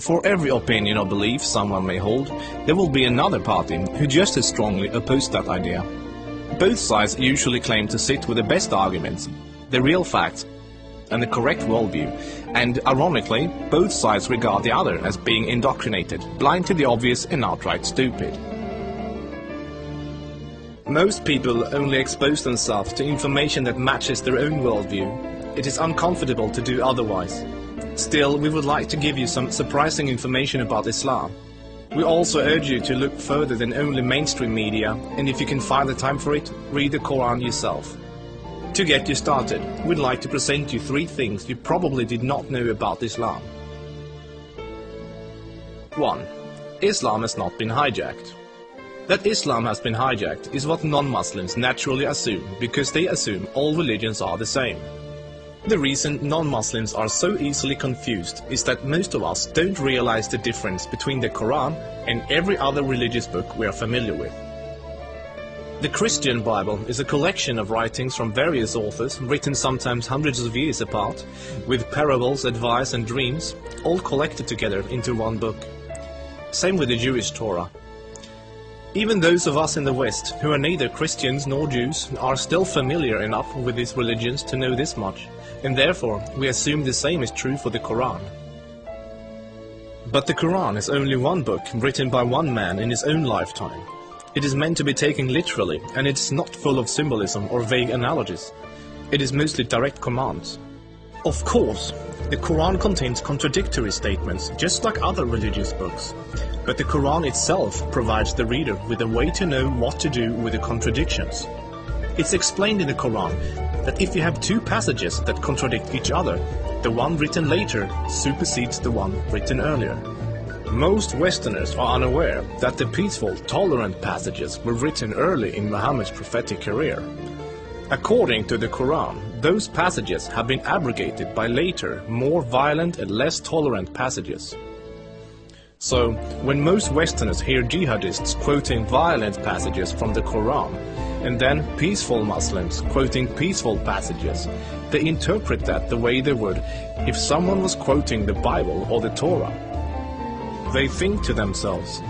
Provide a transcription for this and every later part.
For every opinion or belief someone may hold, there will be another party who just as strongly oppose that idea. Both sides usually claim to sit with the best arguments, the real facts, and the correct worldview, and ironically, both sides regard the other as being indoctrinated, blind to the obvious and outright stupid. Most people only expose themselves to information that matches their own worldview. It is uncomfortable to do otherwise. Still, we would like to give you some surprising information about Islam. We also urge you to look further than only mainstream media, and if you can find the time for it, read the Quran yourself. To get you started, we'd like to present you 3 things you probably did not know about Islam. 1. Islam has not been hijacked. That Islam has been hijacked is what non-Muslims naturally assume, because they assume all religions are the same. The reason non-Muslims are so easily confused is that most of us don't realize the difference between the Quran and every other religious book we are familiar with. The Christian Bible is a collection of writings from various authors, written sometimes hundreds of years apart, with parables, advice and dreams, all collected together into one book. Same with the Jewish Torah. Even those of us in the West, who are neither Christians nor Jews, are still familiar enough with these religions to know this much, and therefore we assume the same is true for the Quran. But the Quran is only one book written by one man in his own lifetime. It is meant to be taken literally, and it is not full of symbolism or vague analogies. It is mostly direct commands. Of course, the Quran contains contradictory statements, just like other religious books. But the Quran itself provides the reader with a way to know what to do with the contradictions. It's explained in the Quran that if you have 2 passages that contradict each other, the one written later supersedes the one written earlier. Most Westerners are unaware that the peaceful, tolerant passages were written early in Muhammad's prophetic career. According to the Quran, those passages have been abrogated by later, more violent and less tolerant passages. So, when most Westerners hear jihadists quoting violent passages from the Quran, and then peaceful Muslims quoting peaceful passages, they interpret that the way they would if someone was quoting the Bible or the Torah. They think to themselves,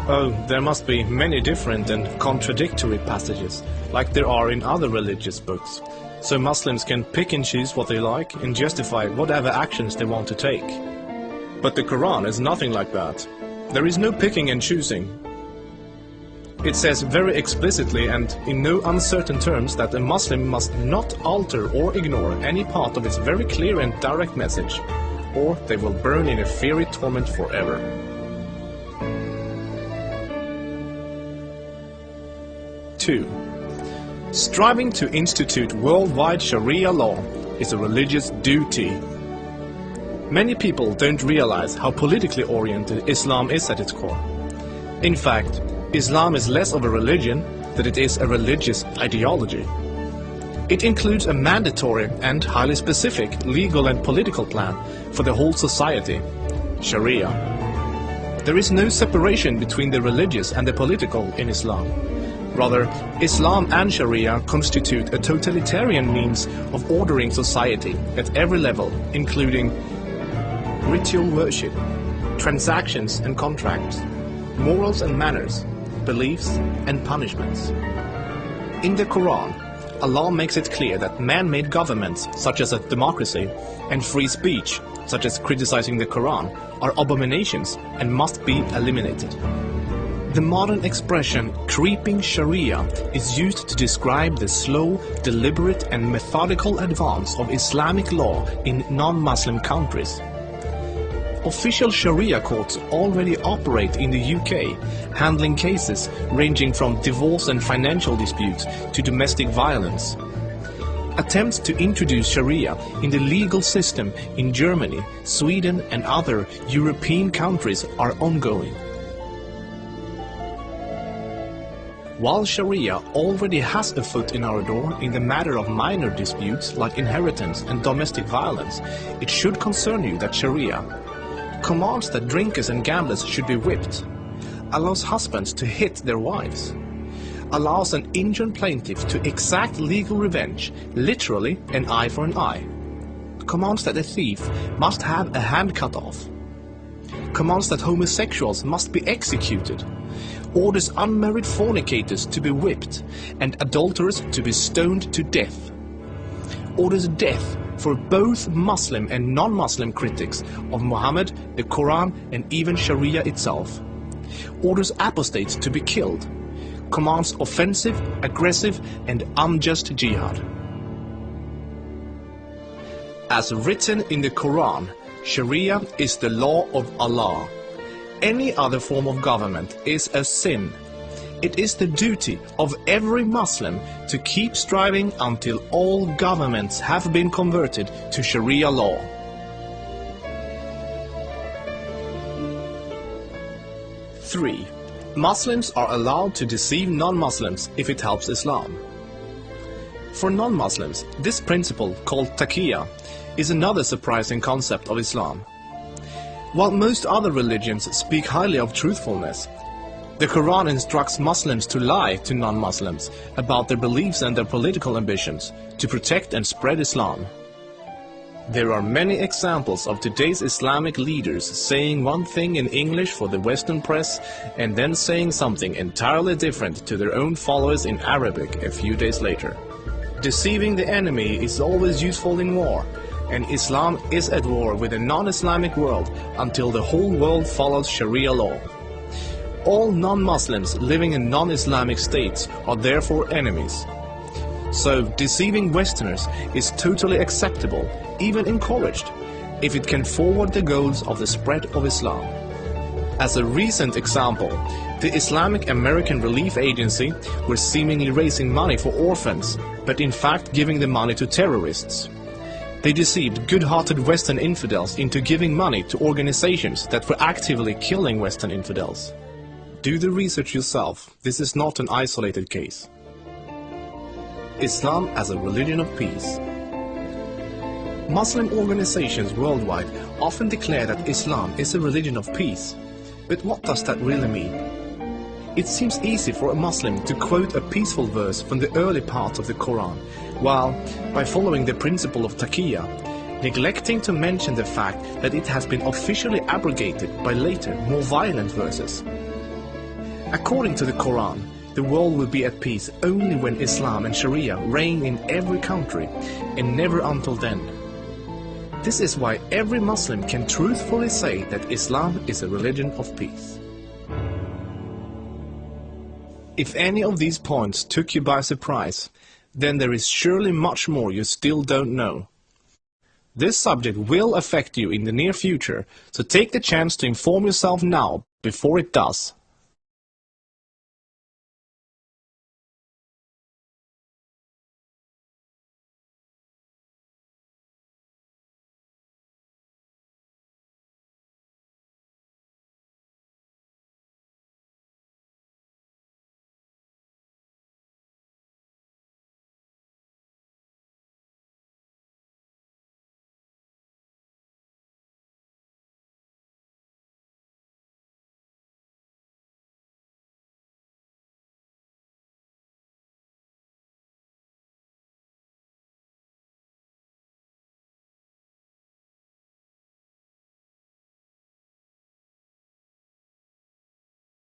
oh, there must be many different and contradictory passages, like there are in other religious books, so Muslims can pick and choose what they like and justify whatever actions they want to take. But the Quran is nothing like that. There is no picking and choosing. It says very explicitly and in no uncertain terms that a Muslim must not alter or ignore any part of its very clear and direct message, or they will burn in a fiery torment forever. 2. Striving to institute worldwide Sharia law is a religious duty. Many people don't realize how politically oriented Islam is at its core. In fact, Islam is less of a religion than it is a religious ideology. It includes a mandatory and highly specific legal and political plan for the whole society, Sharia. There is no separation between the religious and the political in Islam. Rather, Islam and Sharia constitute a totalitarian means of ordering society at every level, including ritual worship, transactions and contracts, morals and manners, beliefs and punishments. In the Quran, Allah makes it clear that man-made governments, such as a democracy, and free speech, such as criticizing the Quran, are abominations and must be eliminated. The modern expression creeping Sharia is used to describe the slow, deliberate and methodical advance of Islamic law in non-Muslim countries. Official Sharia courts already operate in the UK, handling cases ranging from divorce and financial disputes to domestic violence. Attempts to introduce Sharia in the legal system in Germany, Sweden and other European countries are ongoing. While Sharia already has a foot in our door in the matter of minor disputes like inheritance and domestic violence, it should concern you that Sharia commands that drinkers and gamblers should be whipped, allows husbands to hit their wives, allows an injured plaintiff to exact legal revenge, literally an eye for an eye, commands that a thief must have a hand cut off, commands that homosexuals must be executed, orders unmarried fornicators to be whipped, and adulterers to be stoned to death, orders death for both Muslim and non-Muslim critics of Muhammad, the Quran, and even Sharia itself, orders apostates to be killed, commands offensive, aggressive, and unjust jihad. As written in the Quran, Sharia is the law of Allah. Any other form of government is a sin. It is the duty of every Muslim to keep striving until all governments have been converted to Sharia law. Three, Muslims are allowed to deceive non-Muslims if it helps Islam. For non-Muslims, this principle, called taqiyya, is another surprising concept of Islam. While most other religions speak highly of truthfulness, the Quran instructs Muslims to lie to non-Muslims about their beliefs and their political ambitions to protect and spread Islam. There are many examples of today's Islamic leaders saying one thing in English for the Western press and then saying something entirely different to their own followers in Arabic a few days later. Deceiving the enemy is always useful in war, and Islam is at war with the non-Islamic world until the whole world follows Sharia law. All non-Muslims living in non-Islamic states are therefore enemies. So deceiving Westerners is totally acceptable, even encouraged, if it can forward the goals of the spread of Islam. As a recent example, the Islamic American Relief Agency were seemingly raising money for orphans, but in fact giving the money to terrorists. They deceived good-hearted Western infidels into giving money to organizations that were actively killing Western infidels. Do the research yourself, this is not an isolated case. Islam as a religion of peace. Muslim organizations worldwide often declare that Islam is a religion of peace. But what does that really mean? It seems easy for a Muslim to quote a peaceful verse from the early parts of the Quran, while, by following the principle of taqiyya, neglecting to mention the fact that it has been officially abrogated by later, more violent verses. According to the Quran, the world will be at peace only when Islam and Sharia reign in every country, and never until then. This is why every Muslim can truthfully say that Islam is a religion of peace. If any of these points took you by surprise, then there is surely much more you still don't know. This subject will affect you in the near future, so take the chance to inform yourself now before it does.